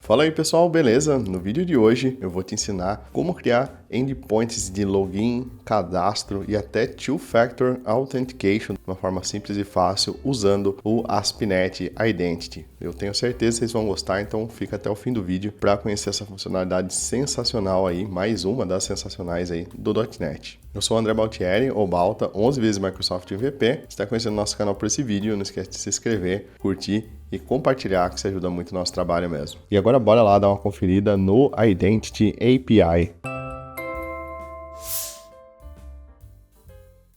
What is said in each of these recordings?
Fala aí pessoal, beleza? No vídeo de hoje eu vou te ensinar como criar endpoints de login, cadastro e até Two-Factor Authentication de uma forma simples e fácil usando o ASP.NET Identity. Eu tenho certeza que vocês vão gostar, então fica até o fim do vídeo para conhecer essa funcionalidade sensacional aí, mais uma das sensacionais aí do .NET. Eu sou o André Baltieri, ou Balta, 11 vezes Microsoft MVP. Se está conhecendo nosso canal por esse vídeo, não esquece de se inscrever, curtir e compartilhar, que isso ajuda muito o nosso trabalho mesmo. E agora bora lá dar uma conferida no Identity API.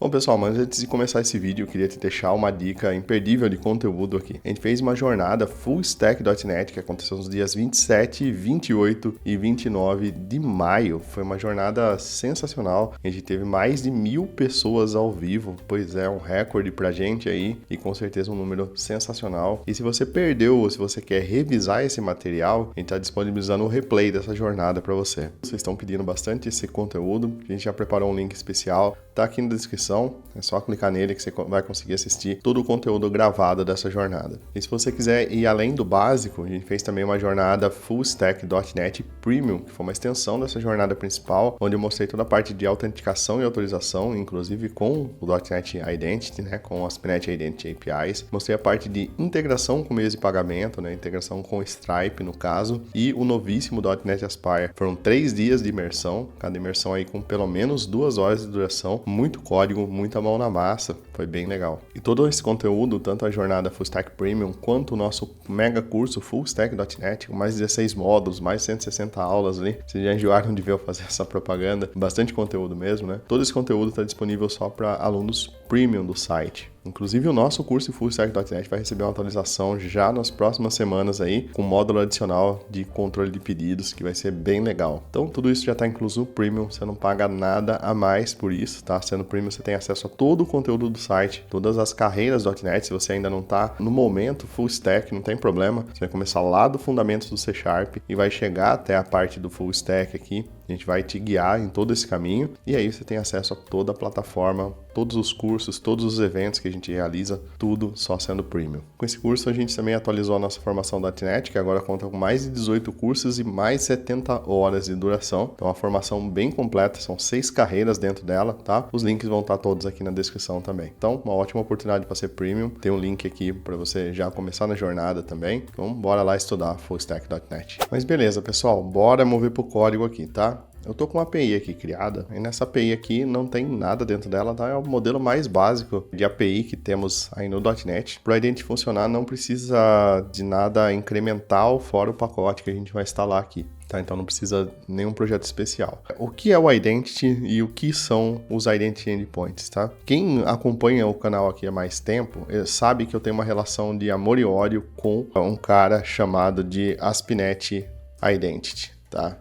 Bom pessoal, mas antes de começar esse vídeo, eu queria te deixar uma dica imperdível de conteúdo aqui. A gente fez uma jornada Full Stack.NET que aconteceu nos dias 27, 28 e 29 de maio. Foi uma jornada sensacional. A gente teve mais de 1000 pessoas ao vivo, pois é um recorde pra gente aí e com certeza um número sensacional. E se você perdeu ou se você quer revisar esse material, a gente está disponibilizando o replay dessa jornada para você. Vocês estão pedindo bastante esse conteúdo, a gente já preparou um link especial, tá aqui na descrição. É só clicar nele que você vai conseguir assistir todo o conteúdo gravado dessa jornada. E se você quiser ir além do básico, a gente fez também uma jornada Full Stack.NET Premium, que foi uma extensão dessa jornada principal, onde eu mostrei toda a parte de autenticação e autorização, inclusive com o .NET Identity, né, com as ASP.NET Identity APIs. Mostrei a parte de integração com meios de pagamento, né, integração com Stripe no caso, e o novíssimo .NET Aspire. Foram 3 dias de imersão, cada imersão aí com pelo menos 2 horas de duração, muito código, muita mão na massa, foi bem legal. E todo esse conteúdo, tanto a jornada Full Stack Premium, quanto o nosso mega curso Full Stack.NET, com mais 16 módulos, mais 160 aulas ali, vocês já enjoaram de ver eu fazer essa propaganda, bastante conteúdo mesmo, né? Todo esse conteúdo está disponível só para alunos premium do site. Inclusive o nosso curso Full Stack.NET vai receber uma atualização já nas próximas semanas aí, com módulo adicional de controle de pedidos, que vai ser bem legal. Então tudo isso já está incluso no Premium, você não paga nada a mais por isso, tá? Sendo Premium você tem acesso a todo o conteúdo do site, todas as carreiras .NET, se você ainda não está no momento Full Stack, não tem problema, você vai começar lá do fundamentos do C# e vai chegar até a parte do Full Stack aqui, a gente vai te guiar em todo esse caminho e aí você tem acesso a toda a plataforma, todos os cursos, todos os eventos que a gente realiza, tudo só sendo Premium. Com esse curso a gente também atualizou a nossa formação .NET, que agora conta com mais de 18 cursos e mais 70 horas de duração. Então uma formação bem completa, são 6 carreiras dentro dela, tá? Os links vão estar todos aqui na descrição também. Então uma ótima oportunidade para ser Premium, tem um link aqui para você já começar na jornada também. Então bora lá estudar Full Stack.NET. Mas beleza pessoal, bora mover pro código aqui, tá? Eu tô com uma API aqui criada e nessa API aqui não tem nada dentro dela, tá? É o modelo mais básico de API que temos aí no .NET. Para o Identity funcionar não precisa de nada incremental fora o pacote que a gente vai instalar aqui. Tá, então não precisa nenhum projeto especial. O que é o Identity e o que são os Identity Endpoints, tá? Quem acompanha o canal aqui há mais tempo sabe que eu tenho uma relação de amor e ódio com um cara chamado de ASP.NET Identity, tá?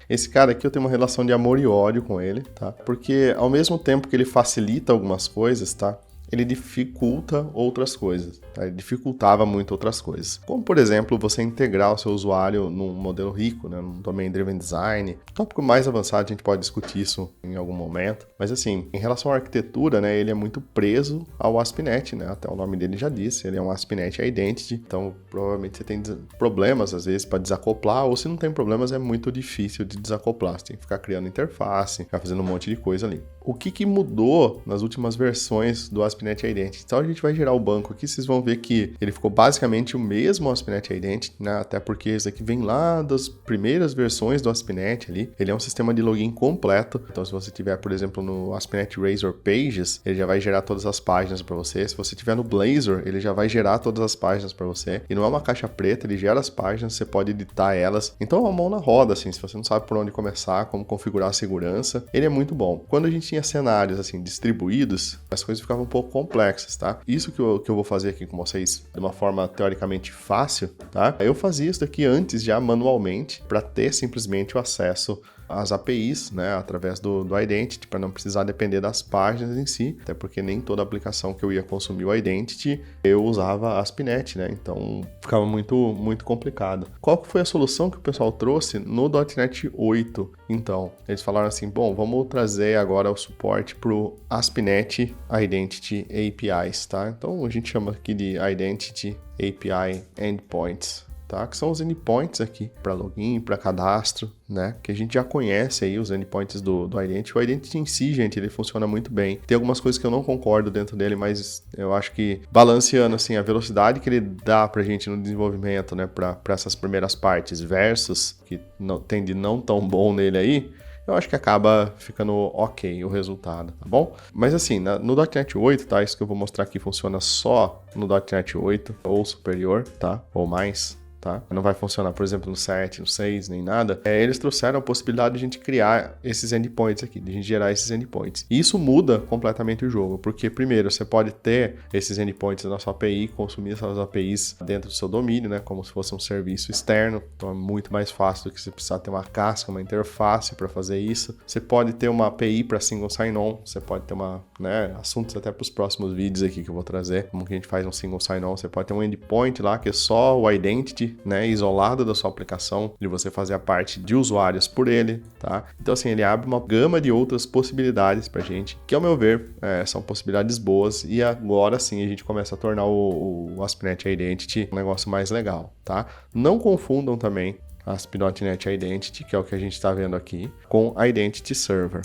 Esse cara aqui eu tenho uma relação de amor e ódio com ele, tá? Porque ao mesmo tempo que ele facilita algumas coisas, tá? Ele dificulta outras coisas, tá? Ele dificultava muito outras coisas. Como, por exemplo, você integrar o seu usuário num modelo rico, né? Num Domain Driven Design. Tópico mais avançado, a gente pode discutir isso em algum momento. Mas assim, em relação à arquitetura, né? Ele é muito preso ao ASP.NET, né? Até o nome dele já disse, ele é um ASP.NET Identity. Então, provavelmente você tem problemas, às vezes, para desacoplar. Ou se não tem problemas, é muito difícil de desacoplar. Você tem que ficar criando interface, ficar fazendo um monte de coisa ali. O que mudou nas últimas versões do ASP.NET Identity? Então a gente vai gerar o banco aqui, vocês vão ver que ele ficou basicamente o mesmo ASP.NET Identity, né? Até porque esse aqui vem lá das primeiras versões do ASP.NET ali. Ele é um sistema de login completo. Então se você tiver, por exemplo, no ASP.NET Razor Pages, ele já vai gerar todas as páginas para você. Se você tiver no Blazor, ele já vai gerar todas as páginas para você. E não é uma caixa preta, ele gera as páginas, você pode editar elas. Então é uma mão na roda, assim, se você não sabe por onde começar, como configurar a segurança, ele é muito bom. Quando a gente tinha cenários assim distribuídos, as coisas ficavam um pouco complexas, tá? Isso que eu vou fazer aqui com vocês de uma forma teoricamente fácil, tá? Eu fazia isso daqui antes já manualmente para ter simplesmente o acesso às APIs, né, através do Identity, para não precisar depender das páginas em si, até porque nem toda aplicação que eu ia consumir o Identity eu usava ASP.NET, né, então ficava muito complicado. Qual que foi a solução que o pessoal trouxe no .NET 8? Então, eles falaram assim, bom, vamos trazer agora o suporte para o ASP.NET Identity APIs, tá? Então a gente chama aqui de Identity API Endpoints. tá? Que são os endpoints aqui para login, para cadastro, né? Que a gente já conhece aí os endpoints do Identity. O Identity em si, gente, ele funciona muito bem. Tem algumas coisas que eu não concordo dentro dele, mas eu acho que balanceando assim a velocidade que ele dá pra gente no desenvolvimento, né, para essas primeiras partes versus que não tem de não tão bom nele aí, eu acho que acaba ficando ok o resultado, tá bom? Mas assim, no .NET 8, tá? Isso que eu vou mostrar aqui funciona só no .NET 8 ou superior, tá? Ou mais, tá? Não vai funcionar, por exemplo, no 7, no 6, nem nada. Eles trouxeram a possibilidade de a gente criar esses endpoints aqui, de a gente gerar esses endpoints. E isso muda completamente o jogo, porque primeiro você pode ter esses endpoints na sua API, consumir essas APIs dentro do seu domínio, né? Como se fosse um serviço externo. Então é muito mais fácil do que você precisar ter uma casca, uma interface para fazer isso. Você pode ter uma API para single sign-on, você pode ter uma, né, assuntos até para os próximos vídeos aqui que eu vou trazer, como que a gente faz um single sign-on. Você pode ter um endpoint lá que é só o identity, né, isolado da sua aplicação, de você fazer a parte de usuários por ele, tá? Então, assim, ele abre uma gama de outras possibilidades pra gente, que, ao meu ver, são possibilidades boas, e agora sim a gente começa a tornar o ASP.NET Identity um negócio mais legal, tá? Não confundam também ASP.NET Identity, que é o que a gente está vendo aqui, com Identity Server,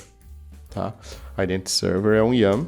tá? Identity Server é um YAM,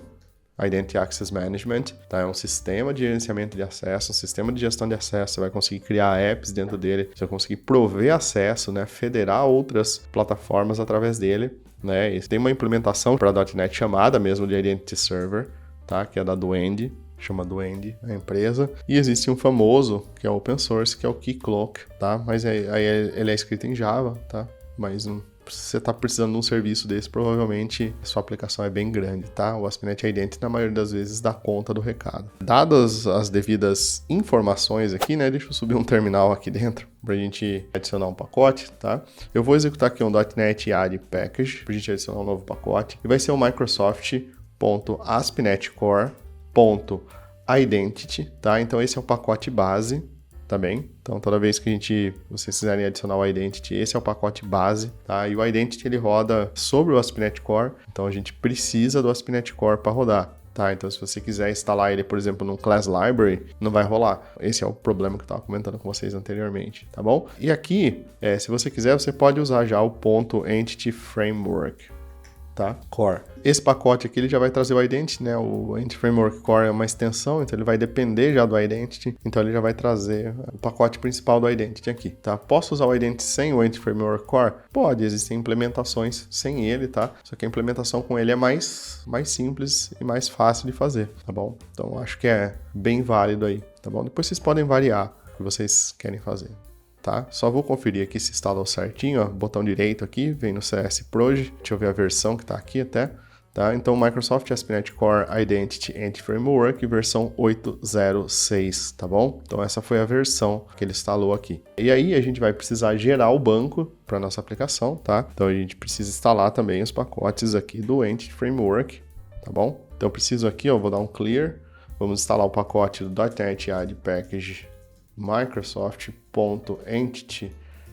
Identity Access Management, tá? É um sistema de gerenciamento de acesso, um sistema de gestão de acesso. Você vai conseguir criar apps dentro dele, você vai conseguir prover acesso, né? Federar outras plataformas através dele, né? E tem uma implementação para .NET chamada mesmo de Identity Server, tá? Que é da Duende, chama Duende a empresa. E existe um famoso, que é open source, que é o Keycloak, tá? Mas aí ele é escrito em Java, tá? Mas não... Se você está precisando de um serviço desse, provavelmente a sua aplicação é bem grande, tá? O ASP.NET Identity, na maioria das vezes, dá conta do recado. Dadas as devidas informações aqui, né? Deixa eu subir um terminal aqui dentro para a gente adicionar um pacote, tá? Eu vou executar aqui um .NET Add Package para a gente adicionar um novo pacote. E vai ser o Microsoft.aspnetcore.identity, tá? Então esse é o pacote base, tá bem? Então, toda vez que vocês quiserem adicionar o Identity, esse é o pacote base, tá? E o Identity, ele roda sobre o ASP.NET Core, então a gente precisa do ASP.NET Core para rodar, tá? Então, se você quiser instalar ele, por exemplo, num Class Library, não vai rolar. Esse é o problema que eu estava comentando com vocês anteriormente, tá bom? E aqui, se você quiser, você pode usar já o .entity framework, tá? Core. Esse pacote aqui ele já vai trazer o Identity, né? O Entity Framework Core é uma extensão, então ele vai depender já do Identity, então ele já vai trazer o pacote principal do Identity aqui, tá? Posso usar o Identity sem o Entity Framework Core? Pode, existem implementações sem ele, tá? Só que a implementação com ele é mais simples e mais fácil de fazer, tá bom? Então acho que é bem válido aí, tá bom? Depois vocês podem variar o que vocês querem fazer. Tá? Só vou conferir aqui se instalou certinho, ó, botão direito aqui, vem no CS Proj, deixa eu ver a versão que está aqui até, tá? Então, Microsoft ASP.NET Core Identity Entity Framework, versão 8.0.6, tá bom? Então, essa foi a versão que ele instalou aqui. E aí, a gente vai precisar gerar o banco para nossa aplicação, tá? Então, a gente precisa instalar também os pacotes aqui do Entity Framework, tá bom? Então, eu preciso aqui, ó, vou dar um clear, vamos instalar o pacote do .NET Add Package Microsoft.entity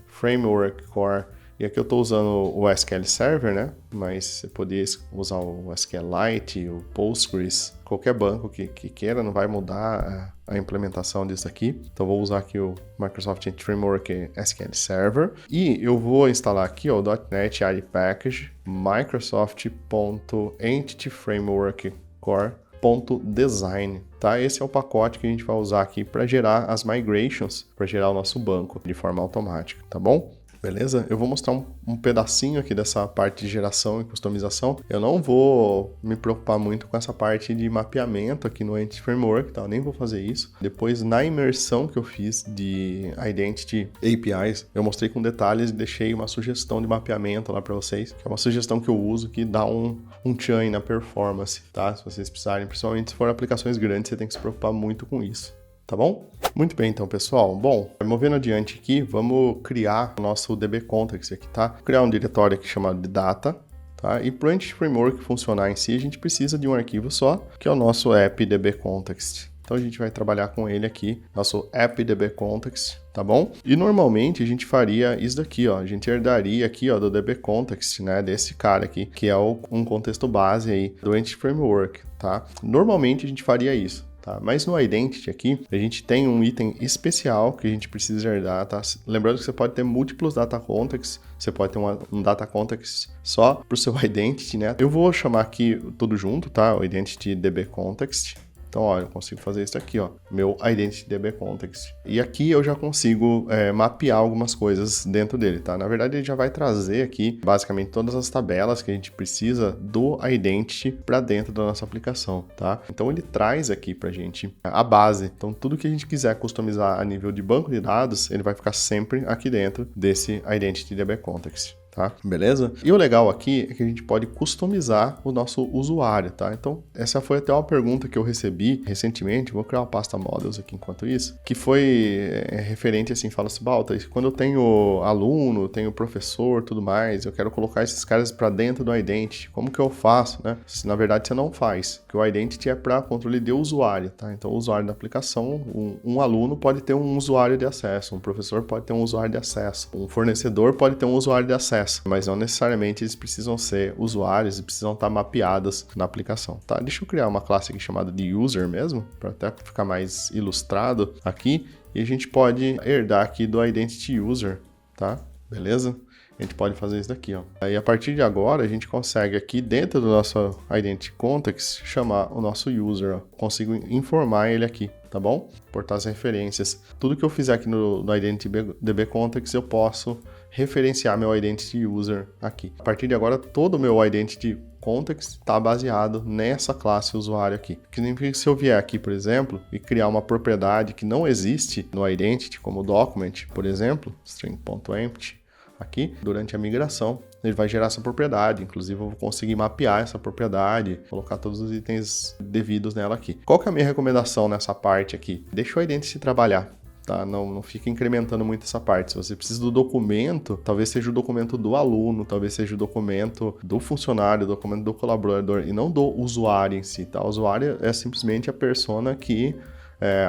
framework core. E aqui eu estou usando o SQL Server, né? Mas você poderia usar o SQLite, o Postgres, qualquer banco que queira, não vai mudar a implementação disso aqui. Então vou usar aqui o Microsoft Entity Framework SQL Server. E eu vou instalar aqui ó, o .NET Add Package Microsoft.entity framework core .design, tá? Esse é o pacote que a gente vai usar aqui para gerar as migrations, para gerar o nosso banco de forma automática, tá bom? Beleza? Eu vou mostrar um pedacinho aqui dessa parte de geração e customização. Eu não vou me preocupar muito com essa parte de mapeamento aqui no Entity Framework, tá? Eu nem vou fazer isso. Depois, na imersão que eu fiz de Identity APIs, eu mostrei com detalhes e deixei uma sugestão de mapeamento lá para vocês, que é uma sugestão que eu uso que dá um tchan na performance, tá? Se vocês precisarem, principalmente se for aplicações grandes, você tem que se preocupar muito com isso. Tá bom? Muito bem, então, pessoal. Bom, movendo adiante aqui, vamos criar o nosso DB Context aqui, tá? Vou criar um diretório aqui chamado de data, tá? E para o Entity Framework funcionar em si, a gente precisa de um arquivo só, que é o nosso app.dbcontext. Então, a gente vai trabalhar com ele aqui, nosso app.dbcontext, tá bom? E normalmente a gente faria isso daqui, ó. A gente herdaria aqui, ó, do dbcontext, né? Desse cara aqui, que é um contexto base aí do Entity Framework, tá? Normalmente a gente faria isso. tá? Mas no Identity aqui, a gente tem um item especial que a gente precisa herdar, tá? Lembrando que você pode ter múltiplos data contexts, você pode ter um data context só para o seu Identity, né? Eu vou chamar aqui tudo junto, tá? O Identity DB Context. Então, ó, eu consigo fazer isso aqui, ó, meu Identity DB Context. E aqui eu já consigo mapear algumas coisas dentro dele, tá? Na verdade, ele já vai trazer aqui, basicamente, todas as tabelas que a gente precisa do Identity para dentro da nossa aplicação, tá? Então, ele traz aqui pra gente a base. Então, tudo que a gente quiser customizar a nível de banco de dados, ele vai ficar sempre aqui dentro desse Identity DB Context. Tá? Beleza? E o legal aqui é que a gente pode customizar o nosso usuário, tá? Então, essa foi até uma pergunta que eu recebi recentemente, vou criar uma pasta models aqui enquanto isso, que foi referente assim, fala assim, Balta, quando eu tenho aluno, tenho professor, tudo mais, eu quero colocar esses caras para dentro do Identity, como que eu faço, né? Na verdade, você não faz, porque o Identity é para controle de usuário, tá? Então, o usuário da aplicação, um aluno pode ter um usuário de acesso, um professor pode ter um usuário de acesso, um fornecedor pode ter um usuário de acesso, mas não necessariamente eles precisam ser usuários e precisam estar mapeados na aplicação, tá? Deixa eu criar uma classe aqui chamada de user mesmo, para até ficar mais ilustrado aqui, e a gente pode herdar aqui do identity user, tá? Beleza? A gente pode fazer isso daqui, ó. Aí a partir de agora a gente consegue aqui dentro do nosso identity context chamar o nosso user, ó. Consigo informar ele aqui, tá bom? Portar as referências. Tudo que eu fizer aqui no identity DB context eu posso referenciar meu identity user aqui. A partir de agora todo o meu identity context está baseado nessa classe usuário aqui. Que significa que se eu vier aqui, por exemplo, e criar uma propriedade que não existe no identity, como document, por exemplo, string.empty, aqui, durante a migração, ele vai gerar essa propriedade, inclusive eu vou conseguir mapear essa propriedade, colocar todos os itens devidos nela aqui. Qual que é a minha recomendação nessa parte aqui? Deixa o Identity trabalhar, tá? Não fica incrementando muito essa parte. Se você precisa do documento, talvez seja o documento do aluno, talvez seja o documento do funcionário, o documento do colaborador, e não do usuário em si, tá? O usuário é simplesmente a persona que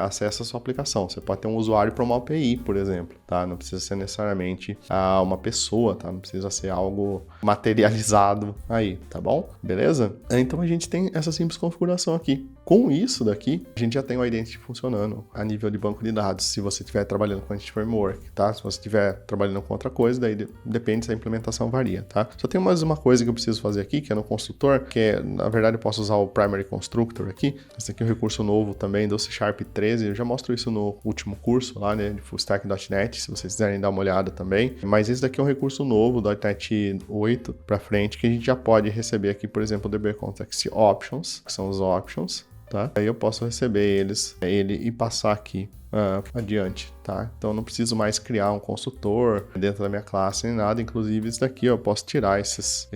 acessa a sua aplicação. Você pode ter um usuário para uma API, por exemplo, tá? Não precisa ser necessariamente uma pessoa, tá? Não precisa ser algo materializado aí, tá bom? Beleza? Então a gente tem essa simples configuração aqui. Com isso daqui, a gente já tem o Identity funcionando a nível de banco de dados, se você estiver trabalhando com Entity Framework, tá? Se você estiver trabalhando com outra coisa, daí depende se a implementação varia, tá? Só tem mais uma coisa que eu preciso fazer aqui, que é no construtor, que é, na verdade, eu posso usar o Primary Constructor aqui. Esse aqui é um recurso novo também do C# 13, eu já mostro isso no último curso lá, né, de fullstack.net, se vocês quiserem dar uma olhada também. Mas esse daqui é um recurso novo do .NET 8 para frente, que a gente já pode receber aqui, por exemplo, o DB Context Options, que são os options, tá? Aí eu posso receber ele e passar aqui adiante, tá? Então não preciso mais criar um construtor dentro da minha classe nem nada, inclusive isso daqui eu posso tirar esses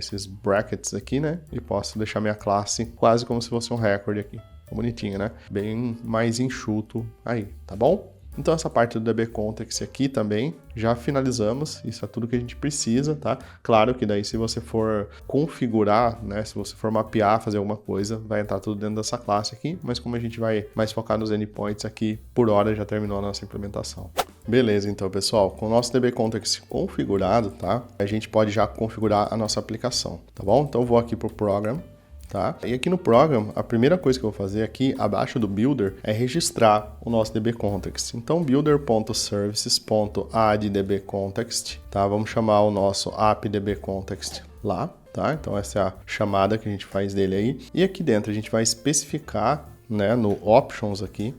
brackets aqui, né? E posso deixar minha classe quase como se fosse um record aqui. Bonitinho, né? Bem mais enxuto aí, tá bom? Então essa parte do DB Context aqui também já finalizamos, isso é tudo que a gente precisa, tá? Claro que daí se você for configurar, né, se você for mapear, fazer alguma coisa, vai entrar tudo dentro dessa classe aqui, mas como a gente vai mais focar nos endpoints aqui, por hora já terminou a nossa implementação. Beleza, então pessoal, com o nosso DB Context configurado, tá? A gente pode já configurar a nossa aplicação, tá bom? Então eu vou aqui pro Program, tá? E aqui no Program, a primeira coisa que eu vou fazer aqui, abaixo do Builder, é registrar o nosso DB Context. Então, builder.services.addDBContext, tá? Vamos chamar o nosso appDBContext lá, tá? Então, essa é a chamada que a gente faz dele aí. E aqui dentro a gente vai especificar, né, no options aqui,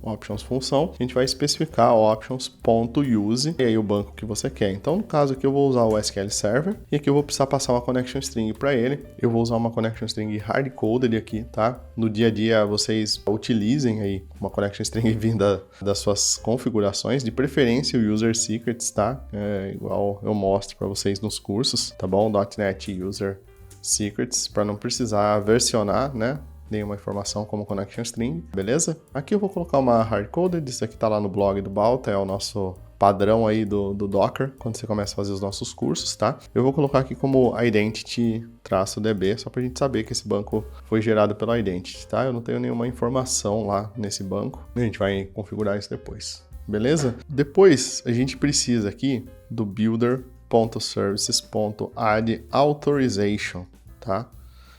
options função, a gente vai especificar options.use e aí o banco que você quer. Então, no caso aqui eu vou usar o SQL Server e aqui eu vou precisar passar uma connection string para ele. Eu vou usar uma connection string hard-coded aqui, tá? No dia a dia vocês utilizem aí uma connection string vinda das suas configurações, de preferência o user secrets, tá? Igual eu mostro para vocês nos cursos, tá bom? .NET User Secrets, para não precisar versionar, né? Nenhuma informação como connection string, beleza? Aqui eu vou colocar uma hardcoded, isso aqui tá lá no blog do Balta, é o nosso padrão aí do Docker, quando você começa a fazer os nossos cursos, tá? Eu vou colocar aqui como identity-db, só pra gente saber que esse banco foi gerado pelo identity, tá? Eu não tenho nenhuma informação lá nesse banco, a gente vai configurar isso depois, beleza? Depois, a gente precisa aqui do builder.services.addAutorization, tá?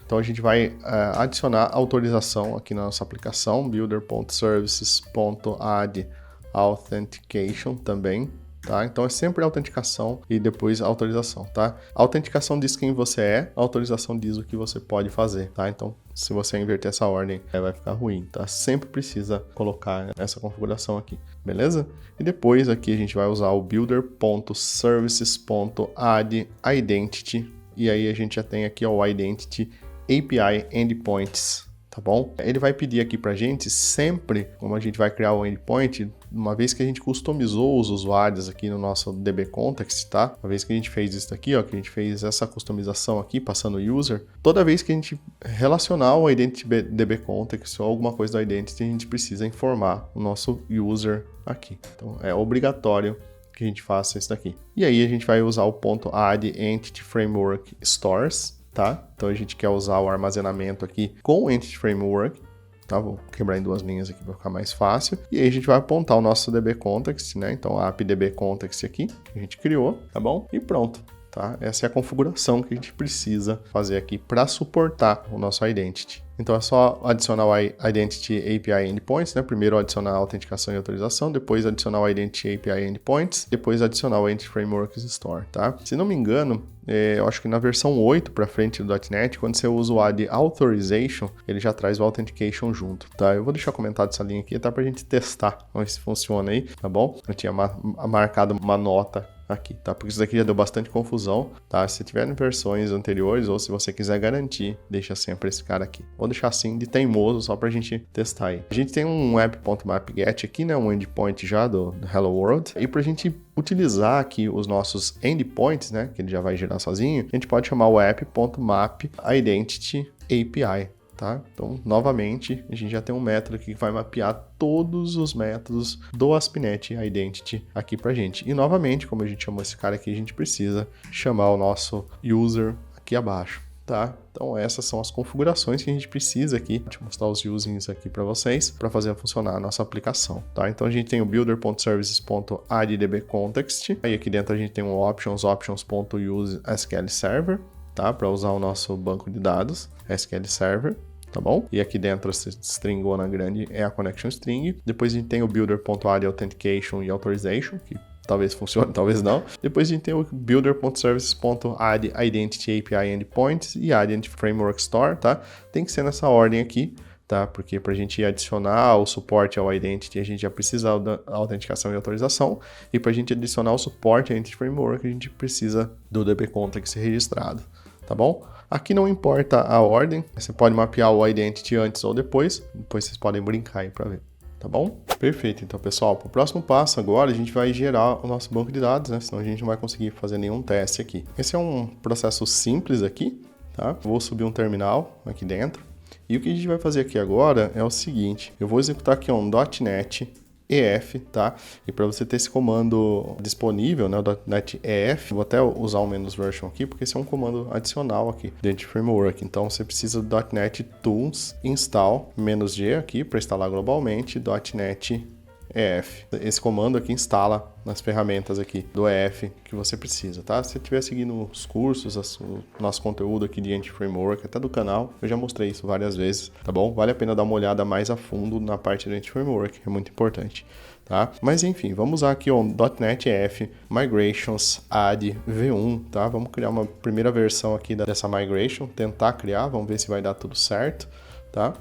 Então a gente vai adicionar autorização aqui na nossa aplicação, builder.services.add authentication também. Tá? Então é sempre autenticação e depois autorização, tá? A autenticação diz quem você é, a autorização diz o que você pode fazer, tá? Então, se você inverter essa ordem, vai ficar ruim, tá? Sempre precisa colocar essa configuração aqui, beleza? E depois aqui a gente vai usar o builder.services.add identity, e aí a gente já tem aqui o identity API endpoints, tá bom? Ele vai pedir aqui pra gente sempre, como a gente vai criar o endpoint, uma vez que a gente customizou os usuários aqui no nosso DB Context, tá? Uma vez que a gente fez isso aqui, ó, que a gente fez essa customização aqui, passando o user, toda vez que a gente relacionar o Identity DB Context ou alguma coisa do Identity, a gente precisa informar o nosso user aqui. Então, é obrigatório que a gente faça isso daqui. E aí a gente vai usar o ponto add entity framework stores, tá? Então a gente quer usar o armazenamento aqui com o Entity Framework, tá? Vou quebrar em duas linhas aqui para ficar mais fácil. E aí a gente vai apontar o nosso DB Context, né? Então a app DB Context aqui, que a gente criou, tá bom? E pronto, tá? Essa é a configuração que a gente precisa fazer aqui para suportar o nosso Identity. Então é só adicionar o Identity API Endpoints, né? Primeiro adicionar a autenticação e autorização, depois adicionar o Identity API Endpoints, depois adicionar o Entity Framework Store, tá? Se não me engano, eu acho que na versão 8 para frente do .NET, quando você usa o add authorization, ele já traz o authentication junto, tá? Eu vou deixar comentado essa linha aqui, tá? Pra gente testar, vamos ver se funciona aí, tá bom? Eu tinha marcado uma nota aqui, tá? Porque isso daqui já deu bastante confusão, tá? Se tiver em versões anteriores ou se você quiser garantir, deixa sempre esse cara aqui. Vou deixar assim de teimoso só pra gente testar aí. A gente tem um app.mapget aqui, né? Um endpoint já do Hello World. E pra gente utilizar aqui os nossos endpoints, né? Que ele já vai gerar sozinho, a gente pode chamar o app.map_identity_API. Tá? Então, novamente, a gente já tem um método aqui que vai mapear todos os métodos do ASP.NET Identity aqui pra gente. E, novamente, como a gente chamou esse cara aqui, a gente precisa chamar o nosso user aqui abaixo, tá? Então, essas são as configurações que a gente precisa aqui. Deixa eu mostrar os usings aqui para vocês, para fazer funcionar a nossa aplicação, tá? Então, a gente tem o builder.services.add_dbcontext. Aí, aqui dentro, a gente tem o options.use_SQL_server, tá? Para usar o nosso banco de dados, SQL Server. Tá bom? E aqui dentro, essa stringona grande é a connection string. Depois a gente tem o builder.add authentication e authorization, que talvez funcione, talvez não. Depois a gente tem o builder.services.add identity API endpoints e add identity framework store, tá? Tem que ser nessa ordem aqui, tá? Porque para a gente adicionar o suporte ao Identity, a gente já precisa da autenticação e autorização. E para a gente adicionar o suporte ao Identity Framework, a gente precisa do DB Context registrado, tá bom? Aqui não importa a ordem, você pode mapear o Identity antes ou depois vocês podem brincar aí para ver, tá bom? Perfeito, então pessoal, para o próximo passo agora a gente vai gerar o nosso banco de dados, né? Senão a gente não vai conseguir fazer nenhum teste aqui. Esse é um processo simples aqui, tá? Vou subir um terminal aqui dentro. E o que a gente vai fazer aqui agora é o seguinte, eu vou executar aqui um .NET EF, tá? E para você ter esse comando disponível, né, o .NET EF, vou até usar o menos version aqui, porque esse é um comando adicional aqui dentro de framework. Então você precisa do .NET Tools install -G aqui para instalar globalmente .NET EF. Esse comando aqui instala nas ferramentas aqui do EF que você precisa, tá? Se você estiver seguindo os cursos, o nosso conteúdo aqui de Entity Framework, até do canal, eu já mostrei isso várias vezes, tá bom? Vale a pena dar uma olhada mais a fundo na parte do Entity Framework, é muito importante, tá? Mas enfim, vamos usar aqui o .NET EF Migrations Add V1, tá? Vamos criar uma primeira versão aqui dessa migration, tentar criar, vamos ver se vai dar tudo certo, tá?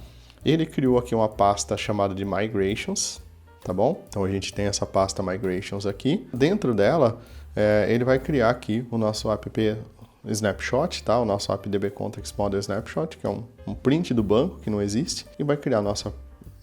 Ele criou aqui uma pasta chamada de Migrations, tá bom? Então a gente tem essa pasta Migrations aqui. Dentro dela, ele vai criar aqui o nosso app snapshot, tá? O nosso app DB Context Model Snapshot, que é um print do banco que não existe, e vai criar a nossa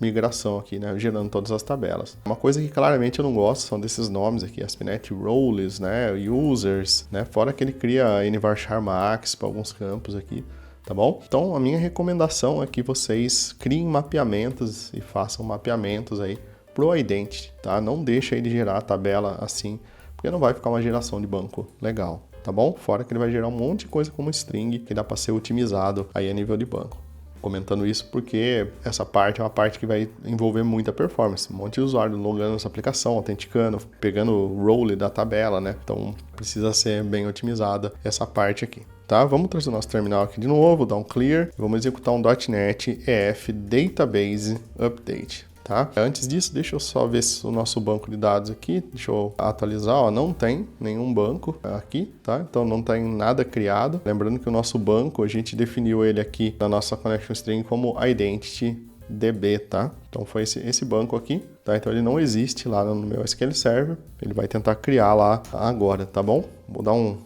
migração aqui, né? Gerando todas as tabelas. Uma coisa que claramente eu não gosto são desses nomes aqui, ASP.NET Roles, né? Users, né? Fora que ele cria nvarchar max para alguns campos aqui. Tá bom? Então a minha recomendação é que vocês criem mapeamentos e façam mapeamentos aí pro Identity, tá? Não deixa ele gerar a tabela assim, porque não vai ficar uma geração de banco legal, tá bom? Fora que ele vai gerar um monte de coisa como string que dá para ser otimizado aí a nível de banco, comentando isso porque essa parte é uma parte que vai envolver muita performance. Um monte de usuário logando essa aplicação, autenticando, pegando o role da tabela, né? Então precisa ser bem otimizada essa parte aqui. Tá? Vamos trazer o nosso terminal aqui de novo, dar um clear, e vamos executar um .NET EF Database Update. Tá? Antes disso, deixa eu só ver se o nosso banco de dados aqui, deixa eu atualizar, ó, não tem nenhum banco aqui, tá? Então não tem nada criado. Lembrando que o nosso banco, a gente definiu ele aqui na nossa connection string como IdentityDB, tá? Então foi esse banco aqui, tá? Então ele não existe lá no meu SQL Server, ele vai tentar criar lá agora, tá bom? Vou dar um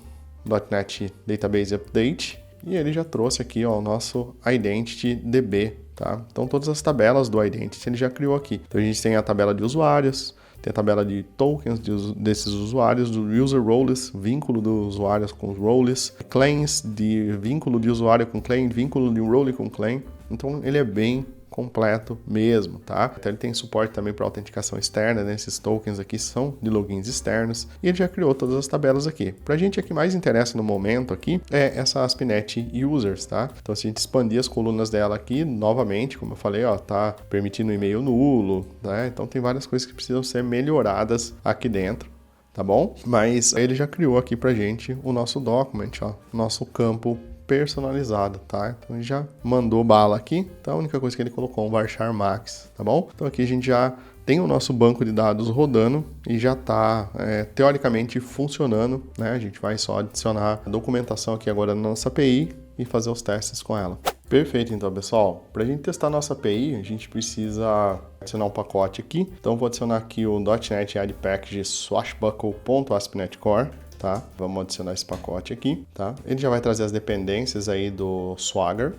.NET Database Update e ele já trouxe aqui, ó, o nosso IdentityDB. Tá? Então todas as tabelas do Identity ele já criou aqui. Então a gente tem a tabela de usuários, tem a tabela de tokens desses usuários, do user roles, vínculo dos usuários com os roles, claims de vínculo de usuário com claim, vínculo de role com claim. Então ele é bem completo mesmo, tá? Então ele tem suporte também para autenticação externa, né? Esses tokens aqui são de logins externos e ele já criou todas as tabelas aqui. Pra gente, o que mais interessa no momento aqui é essa ASP.NET Users, tá? Então se a gente expandir as colunas dela aqui, novamente, como eu falei, ó, tá permitindo e-mail nulo, né? Então tem várias coisas que precisam ser melhoradas aqui dentro, tá bom? Mas ele já criou aqui pra gente o nosso document, ó, nosso campo personalizado, tá? Então ele já mandou bala aqui, então a única coisa que ele colocou é um varchar max, tá bom? Então aqui a gente já tem o nosso banco de dados rodando e já está teoricamente funcionando, né? A gente vai só adicionar a documentação aqui agora na nossa API e fazer os testes com ela. Perfeito, então, pessoal. Para a gente testar a nossa API, a gente precisa adicionar um pacote aqui. Então, vou adicionar aqui o .NET Add Package swashbuckle.aspnet core. Tá? Vamos adicionar esse pacote aqui, tá? Ele já vai trazer as dependências aí do Swagger,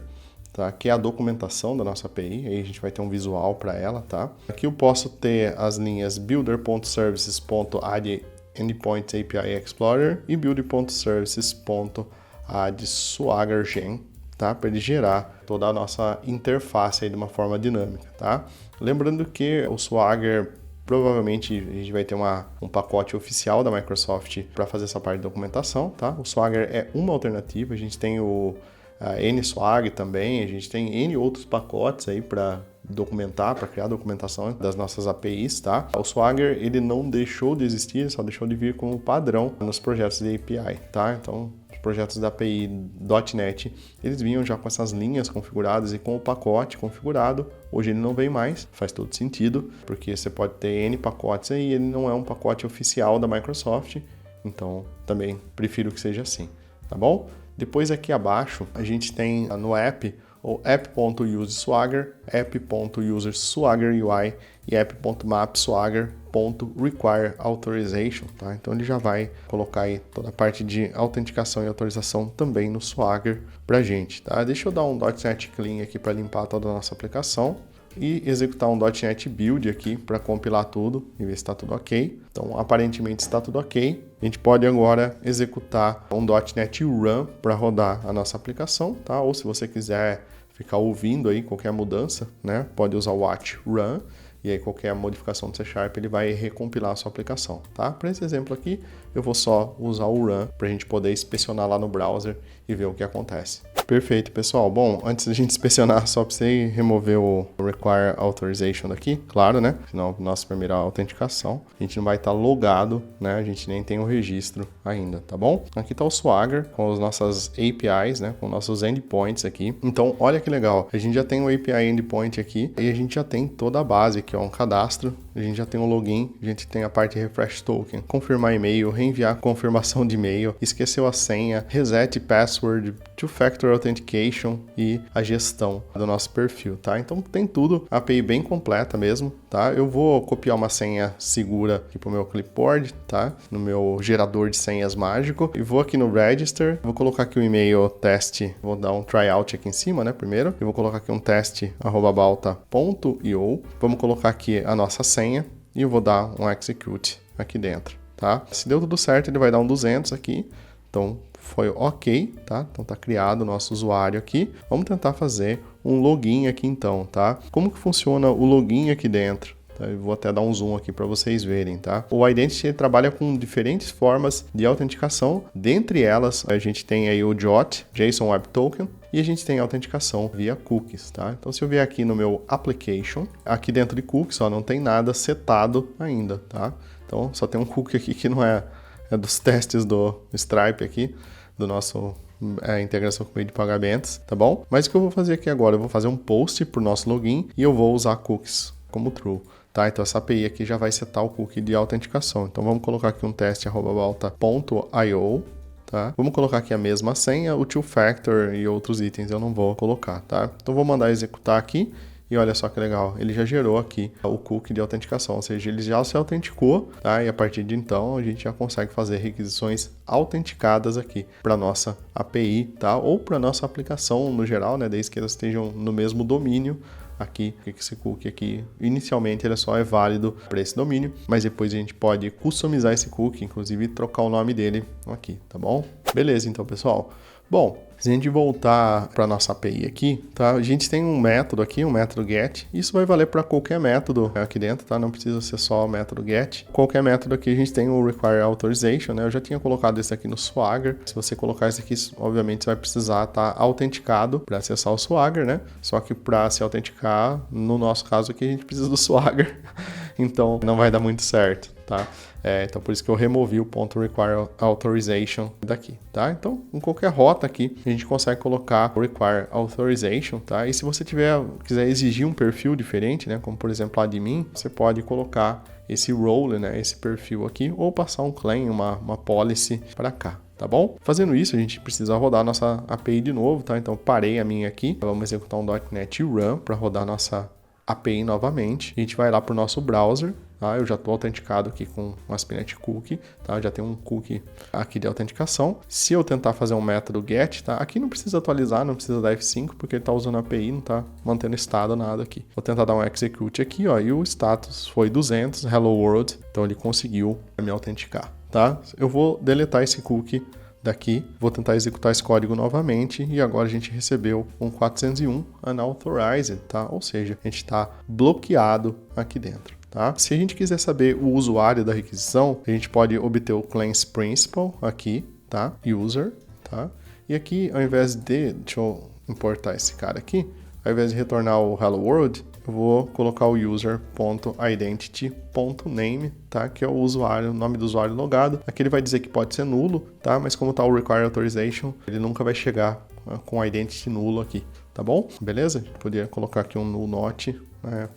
tá? Que é a documentação da nossa API, aí a gente vai ter um visual para ela, tá? Aqui eu posso ter as linhas builder.services.add_endpoint_API_explorer e builder.services.add_swagger_gen, tá? Para ele gerar toda a nossa interface aí de uma forma dinâmica, tá? Lembrando que o Swagger provavelmente a gente vai ter um pacote oficial da Microsoft para fazer essa parte de documentação, tá? O Swagger é uma alternativa, a gente tem o NSwag também, a gente tem N outros pacotes aí para documentar, para criar documentação das nossas APIs, tá? O Swagger, ele não deixou de existir, ele só deixou de vir como padrão nos projetos de API, tá? Então, os projetos da API .NET, eles vinham já com essas linhas configuradas e com o pacote configurado. Hoje ele não vem mais, faz todo sentido, porque você pode ter N pacotes aí, ele não é um pacote oficial da Microsoft, então também prefiro que seja assim, tá bom? Depois aqui abaixo, a gente tem no app o app.useSwagger, app.userswaggerUI e app.mapswagger.requireAutorization, tá? Então ele já vai colocar aí toda a parte de autenticação e autorização também no Swagger pra gente, tá? Deixa eu dar um .NET Clean aqui para limpar toda a nossa aplicação e executar um .NET Build aqui para compilar tudo e ver se está tudo ok. Então, aparentemente está tudo ok. A gente pode agora executar um .NET Run para rodar a nossa aplicação, tá? Ou se você quiser ficar ouvindo aí qualquer mudança, né? Pode usar o watch run e aí qualquer modificação do C# ele vai recompilar a sua aplicação, tá? Para esse exemplo aqui, eu vou só usar o run para a gente poder inspecionar lá no browser e ver o que acontece. Perfeito, pessoal. Bom, antes da gente inspecionar, só precisei remover o Require Authorization daqui, claro, né? Senão, nossa primeira autenticação, a gente não vai estar logado, né? A gente nem tem o registro ainda, tá bom? Aqui está o Swagger com as nossas APIs, né? Com nossos endpoints aqui. Então, olha que legal. A gente já tem o API endpoint aqui e a gente já tem toda a base aqui, ó, um cadastro. A gente já tem o login, a gente tem a parte de refresh token, confirmar e-mail, reenviar confirmação de e-mail, esqueceu a senha, reset password, two-factor authentication e a gestão do nosso perfil, tá? Então tem tudo, a API bem completa mesmo, tá? Eu vou copiar uma senha segura aqui pro meu clipboard, tá? No meu gerador de senhas mágico e vou aqui no register, vou colocar aqui o e-mail teste, vou dar um tryout aqui em cima, né? Primeiro, eu vou colocar aqui um teste@balta.io, vamos colocar aqui a nossa senha e eu vou dar um execute aqui dentro, tá? Se deu tudo certo, ele vai dar um 200 aqui, então foi ok, tá? Então tá criado o nosso usuário aqui. Vamos tentar fazer um login aqui então, tá? Como que funciona o login aqui dentro? Eu vou até dar um zoom aqui para vocês verem, tá? O Identity trabalha com diferentes formas de autenticação. Dentre elas, a gente tem aí o JWT, JSON Web Token, E a gente tem autenticação via cookies, tá? Então se eu vier aqui no meu application, aqui dentro de cookies, ó, não tem nada setado ainda, tá? Então só tem um cookie aqui que não é dos testes do Stripe aqui, do nosso integração com o meio de pagamentos, tá bom? Mas o que eu vou fazer aqui agora, eu vou fazer um post pro nosso login e eu vou usar cookies como true. Tá, então essa API aqui já vai setar o cookie de autenticação. Então vamos colocar aqui um teste @balta.io, tá? Vamos colocar aqui a mesma senha, o two factor e outros itens eu não vou colocar, tá? Então vou mandar executar aqui e olha só que legal, ele já gerou aqui o cookie de autenticação, ou seja, ele já se autenticou, tá? E a partir de então a gente já consegue fazer requisições autenticadas aqui para nossa API, tá? Ou para nossa aplicação no geral, né? Desde que elas estejam no mesmo domínio. Aqui, esse cookie aqui, inicialmente ele só é válido para esse domínio, mas depois a gente pode customizar esse cookie, inclusive trocar o nome dele aqui, tá bom? Beleza, então, pessoal. Bom, se a gente voltar para nossa API aqui, tá? A gente tem um método aqui, um método get. Isso vai valer para qualquer método aqui dentro, tá? Não precisa ser só o método get. Qualquer método aqui a gente tem o require authorization, né? Eu já tinha colocado esse aqui no Swagger. Se você colocar esse aqui, obviamente você vai precisar estar autenticado para acessar o Swagger, né? Só que para se autenticar, no nosso caso aqui, a gente precisa do Swagger. Então não vai dar muito certo, tá? Então por isso que eu removi o ponto require authorization daqui, tá? Então em qualquer rota aqui a gente consegue colocar o require authorization, tá? E se você quiser exigir um perfil diferente, né? Como por exemplo admin, você pode colocar esse role, né? Esse perfil aqui, ou passar um claim, uma policy para cá. Tá bom? Fazendo isso, a gente precisa rodar a nossa API de novo, tá? Então parei a minha aqui, vamos executar um .NET Run para rodar a nossa API novamente. A gente vai lá para o nosso browser, tá? Eu já estou autenticado aqui com um ASP.NET Cookie, tá? Já tem um cookie aqui de autenticação. Se eu tentar fazer um método get, tá? Aqui não precisa atualizar, não precisa dar F5, porque ele está usando a API, não está mantendo estado nada aqui. Vou tentar dar um execute aqui, ó, e o status foi 200, hello world, então ele conseguiu me autenticar, tá? Eu vou deletar esse cookie daqui, vou tentar executar esse código novamente e agora a gente recebeu um 401 unauthorized, tá? Ou seja, a gente está bloqueado aqui dentro, tá? Se a gente quiser saber o usuário da requisição, a gente pode obter o claims principal aqui, tá? User, tá? E aqui, ao invés de, deixa eu importar esse cara aqui, ao invés de retornar o hello world, eu vou colocar o user.identity.name, tá? Que é o usuário, o nome do usuário logado. Aqui ele vai dizer que pode ser nulo, tá? Mas como tá o require authorization, ele nunca vai chegar com identity nulo aqui, tá bom? Beleza? Poderia colocar aqui um null not, né,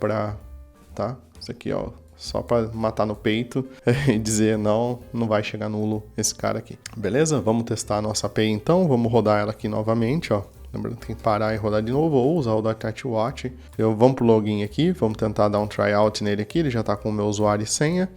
tá? Isso aqui, ó, só para matar no peito e dizer não vai chegar nulo esse cara aqui. Beleza? Vamos testar a nossa API então, vamos rodar ela aqui novamente, ó. Lembrando que tem que parar e rodar de novo ou usar o .NET Watch. Vamos pro login aqui, vamos tentar dar um tryout nele aqui, ele já está com o meu usuário e senha,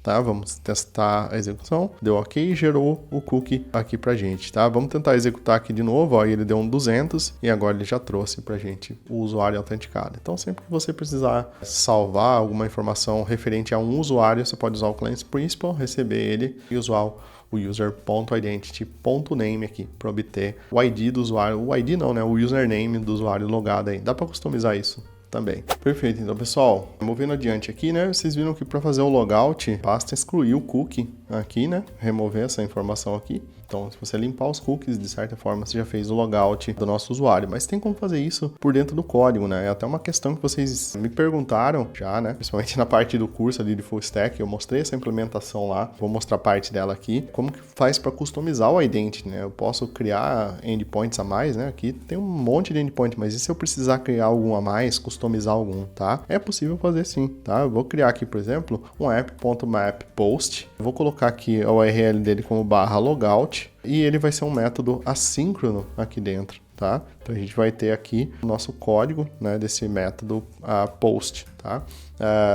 tá? Vamos testar a execução, deu ok e gerou o cookie aqui pra gente, tá? Vamos tentar executar aqui de novo, ó, ele deu um 200 e agora ele já trouxe pra gente o usuário autenticado. Então sempre que você precisar salvar alguma informação referente a um usuário, você pode usar o claims principal, receber ele e usar o user.identity.name aqui para obter o ID do usuário, o ID não, né? O username do usuário logado aí. Dá para customizar isso também. Perfeito, então pessoal, movendo adiante aqui, né? Vocês viram que para fazer o logout, basta excluir o cookie aqui, né? Remover essa informação aqui. Então, se você limpar os cookies, de certa forma, você já fez o logout do nosso usuário. Mas tem como fazer isso por dentro do código, né? É até uma questão que vocês me perguntaram já, né? Principalmente na parte do curso ali de Full Stack, eu mostrei essa implementação lá. Vou mostrar parte dela aqui. Como que faz para customizar o identity, né? Eu posso criar endpoints a mais, né? Aqui tem um monte de endpoint, mas e se eu precisar criar algum a mais, customizar algum, tá? É possível fazer sim, tá? Eu vou criar aqui, por exemplo, um app.mapPost. Vou colocar aqui a URL dele como /logout. E ele vai ser um método assíncrono aqui dentro, tá? Então a gente vai ter aqui o nosso código, né, desse método post, tá?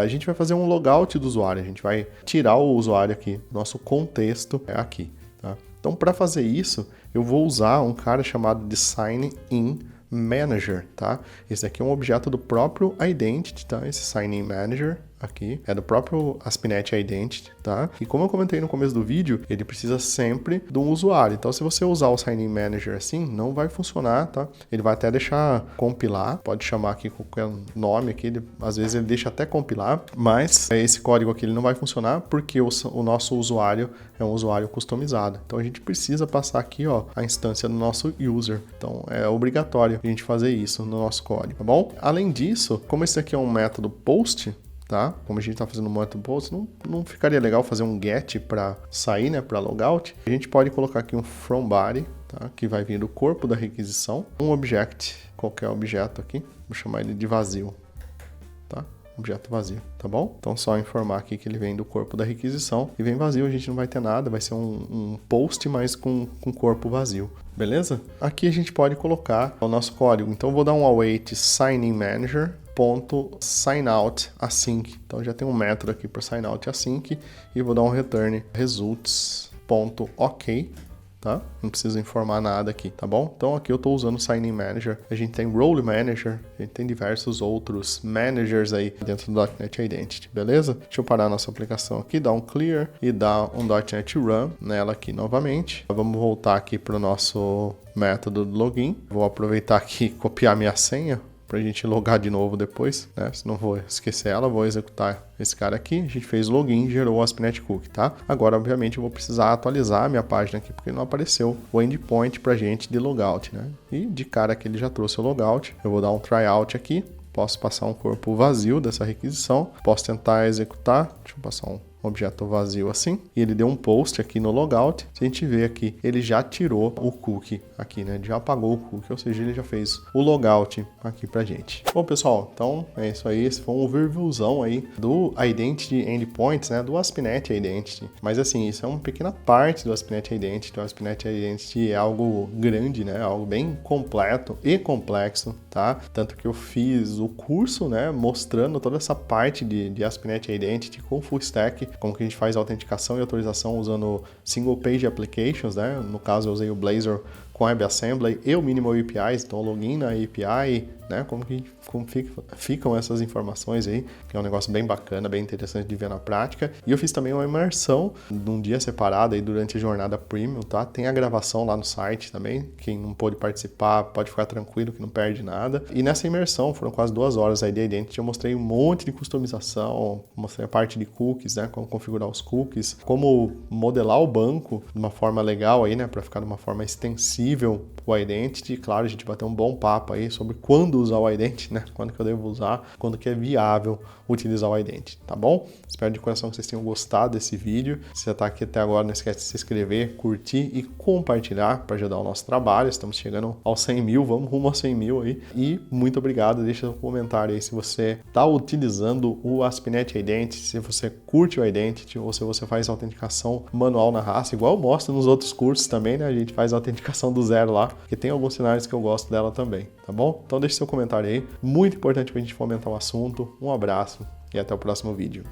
A gente vai fazer um logout do usuário, a gente vai tirar o usuário aqui, nosso contexto aqui, tá? Então para fazer isso, eu vou usar um cara chamado de sign-in manager, tá? Esse aqui é um objeto do próprio identity, tá? Esse sign-in manager aqui, é do próprio ASP.NET Identity, tá? E como eu comentei no começo do vídeo, ele precisa sempre de um usuário. Então, se você usar o Sign-in Manager assim, não vai funcionar, tá? Ele vai até deixar compilar, pode chamar aqui qualquer nome aqui, às vezes ele deixa até compilar, mas esse código aqui ele não vai funcionar porque o nosso usuário é um usuário customizado. Então, a gente precisa passar aqui, ó, a instância do nosso user. Então, é obrigatório a gente fazer isso no nosso código, tá bom? Além disso, como esse aqui é um método post, tá? Como a gente está fazendo um método post, não ficaria legal fazer um get para sair, né, para logout. A gente pode colocar aqui um from body, tá? Que vai vir do corpo da requisição, um object, qualquer objeto aqui, vou chamar ele de vazio, tá? Objeto vazio, tá bom? Então só informar aqui que ele vem do corpo da requisição e vem vazio, a gente não vai ter nada, vai ser um post, mas com corpo vazio, beleza? Aqui a gente pode colocar o nosso código, então eu vou dar um await sign-in manager .signout async. Então já tem um método aqui para signout async e vou dar um return results.ok, tá? Não preciso informar nada aqui, tá bom? Então aqui eu estou usando o Sign-in Manager, a gente tem Role Manager, a gente tem diversos outros managers aí dentro do .NET Identity, beleza? Deixa eu parar a nossa aplicação aqui, dar um clear e dar um .NET Run nela aqui novamente. Vamos voltar aqui para o nosso método do login. Vou aproveitar aqui e copiar minha senha para a gente logar de novo depois, né? Senão vou esquecer ela, vou executar esse cara aqui. A gente fez login, gerou o ASP.NET Cookie, tá? Agora, obviamente, eu vou precisar atualizar a minha página aqui, porque não apareceu o endpoint pra gente de logout, né? E de cara que ele já trouxe o logout, eu vou dar um tryout aqui, posso passar um corpo vazio dessa requisição, posso tentar executar, deixa eu passar um objeto vazio assim, e ele deu um post aqui no logout. Se a gente ver aqui, ele já tirou o cookie aqui, né? Já apagou o cookie, ou seja, ele já fez o logout aqui pra gente. Bom, pessoal, então é isso aí. Esse foi um overviewzão aí do Identity Endpoints, né? Do ASP.NET Identity. Mas assim, isso é uma pequena parte do ASP.NET Identity. O ASP.NET Identity é algo grande, né? Algo bem completo e complexo, tá? Tanto que eu fiz o curso, né? Mostrando toda essa parte de ASP.NET Identity com Full Stack, como que a gente faz autenticação e autorização usando Single Page Applications, né? No caso, eu usei o Blazor com WebAssembly e o Minimal APIs, então login na API, né? Como ficam essas informações aí, que é um negócio bem bacana, bem interessante de ver na prática. E eu fiz também uma imersão de um dia separado aí durante a jornada Premium, tá? Tem a gravação lá no site também, quem não pôde participar pode ficar tranquilo que não perde nada. E nessa imersão, foram quase 2 horas aí de Identity, eu mostrei um monte de customização, mostrei a parte de cookies, né? Como configurar os cookies, como modelar o banco de uma forma legal aí, né? Para ficar de uma forma extensiva o Identity. Claro, a gente vai ter um bom papo aí sobre quando usar o Identity, né? Quando que eu devo usar, quando que é viável utilizar o Identity, tá bom? Espero de coração que vocês tenham gostado desse vídeo. Se você está aqui até agora, não esquece de se inscrever, curtir e compartilhar para ajudar o nosso trabalho. Estamos chegando aos 100 mil, vamos rumo aos 100 mil aí. E muito obrigado, deixa um comentário aí se você está utilizando o ASP.NET Identity, se você curte o Identity ou se você faz autenticação manual na raça, igual eu mostro nos outros cursos também, né? A gente faz a autenticação do zero lá, porque tem alguns cenários que eu gosto dela também, tá bom? Então deixe seu comentário aí, muito importante para a gente fomentar o assunto. Um abraço e até o próximo vídeo.